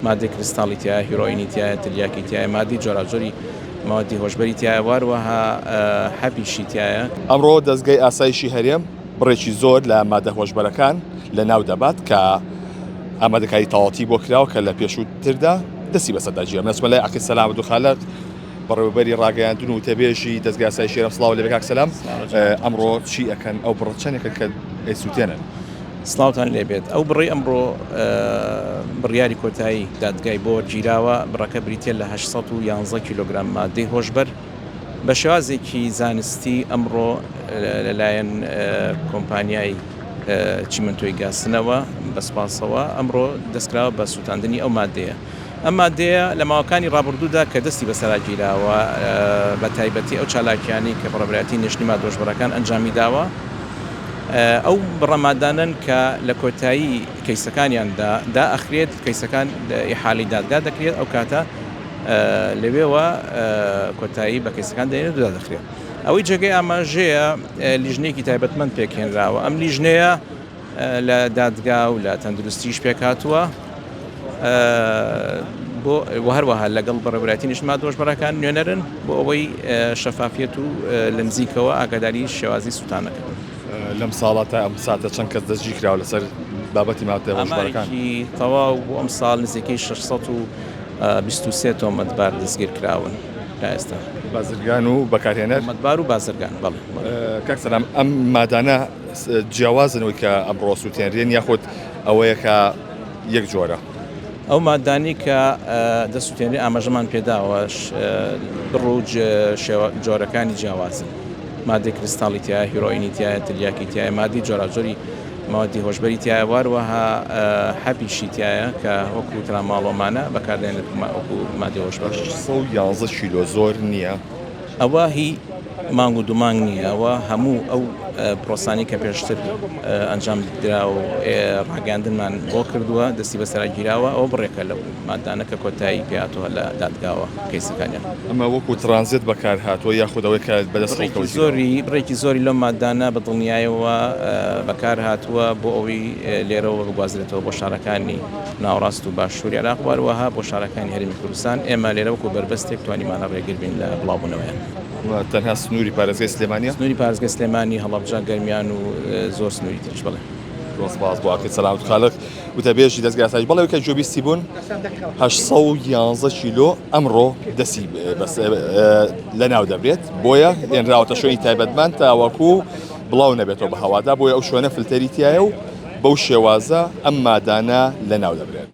مادی کریستاڵی تایە، هیرۆئینی تایە، تریاکی تایە، مادی جۆراجۆری ماوەدی هۆشبەری تایە، واروەها حەپیشی تایە. ئەمڕۆ دەستگای ئاسایشی هەرێم بڕێکی زۆر لە مادە هۆشبەرەکان لە ناو دەبات کە ئامادەکاری تەواوەتی بۆ کراوە کە لە پێشووتردا دەستی بەسەرداگیرە. نەچمە لای عەقیل سەلام عەبدوخالق بەڕێوەبەری ڕاگەیاندن و تێبێژی دەستگای ئاسایشی هەرێم. سڵاو لەبێ کاک سەلام. ئەمڕۆ چی ئەکەن ئەو بڕە چەندێکە کە ئەیسووتێنن؟ سڵاوتان لێبێت. ئەو بڕی ئەمڕۆ بڕیاری کۆتایی دادگای بۆ گیراوە. بڕەکە بریتە لە 811 کیلۆگرام مادەی هۆشبەر بە شێوازێکی زانستی. ئەمڕۆ لەلایەن کۆمپانیای چیمنتۆی گاسنەوە بەسپاسەوە ئەمڕۆ دەستکراوە بە سووتاندنی ئەو مادەیە. ئەم مادەیە لە ماوەکانی ڕابردوودا کە دەستی بەسەراگیراوە بە تایبەتی ئەو چالاکیانی کە بەڕێوەبەری نیشتنی مادە هۆشبەرەکان ئەنجامی داوە. ئەو بڕەمادانن کە لە کۆتایی کەیسەکانیاندا دائەخرێت، کەیسەکان ئیحاڵی دادگا دەکرێت، ئەو کاتە لەوێوە کۆتایی بە کەیسەکان دێنێت و دادەخرێت. ئەوەی جێگەی ئاماژەیە لیژنەیەکی تایبەتمەند پێکهێنراوە. ئەم لیژنەیە لە دادگا و لە تەندروستیش پێک هاتووە بۆ هەروەها لەگەڵ بەڕێوەبەری نیشتنی مادە هۆشبەرەکان نوێنەرن بۆ ئەوەی شەفافیەت و لە نزیکەوە ئاگاداری شێوازی سووتانەکەن. لەم ساڵە تا ئەم ساتە چەند کەس دەستگیر کراوە لەسەر بابەتی مادە هۆشبەرەکان؟ ئەمانێکی تەواو بۆ ئەم ساڵ نزیکەی 623 تۆمەتبار دەستگیر کراون تا ئێستا. بازرگان و بەکارهێنەر؟ تۆمەتبار و بازرگان. بەڵێ. کاک سەلام، ئەم مادانە جیاوازنەوەی کە ئەمڕۆ سووتێنرێن یاخود ئەوەیە کە یەک جۆرە؟ ئەو مادانی کە دەسووتێنری ئاماژەمان پێداوەش بڕ و جۆرەکانی جیاوازن. مادی کریستاڵی تایە، هیرۆئینی تایە، تریاکی تایە، مادی جۆراجۆری ماوەدی هۆشبەری تایە، واروەها حەپیشی تایە کە وەکو تراماڵۆمانە بەکاردێنێت وەکو مادی هۆشبەر. 111 کیلۆ زۆر نییە؟ ئەوە هی مانگ و دوومانگ نییە، ئەوە هەموو ئەو پرۆسانی کە پێشتر ئەنجام درا و ڕاگەاندنمان بۆ کردووە دەستی بەسەراگیراوە. ئەو بڕێکە لەو مادانە کە کۆتایی پێهاتووە لە دادگاوە کەیسەکانیان. ئەمە وەکو ترانزیت بەکار هاتووە یاخود ئەوەی کە بەدەستڕێکی بڕێکی زۆری لەم مادانە بە دڵنیایەوە بەکار هاتووە بۆ ئەوەی لێرەوە بگوازرێتەوە بۆ شارەکانی ناوەڕاست و باشووری عێراق، واروەها بۆ شارەکانی هەرێمی کوردستان. ئێمە لێرە وەکو بربەستێک توانیمانە ڕێگر بین لە بڵاوبوونەوەیان. تەنها سنووری پارێزگای سلێمانیە؟ سنووری پارێزگای سلێمانی، هەڵەبجە، گەرمیان و زۆر سنووری تریش. بڵێ. سپاس بۆ عەقیل سەلام عەبدوخالق وتەبێژی دەستگای ئاسایش. بەڵێ کە جۆبیستی بوون 811 کیلۆ ئەمڕۆ دەستی لە ناو دەبرێت، بۆیە هێنراوەتە شوێنی تایبەتمەند تاوەکو بڵاو نەبێتەوە بە هەوادا، بۆیە ئەو شوێنە فلتەری تایە و بەو شێوازە ئەم مادانە لە ناو دەبرێت.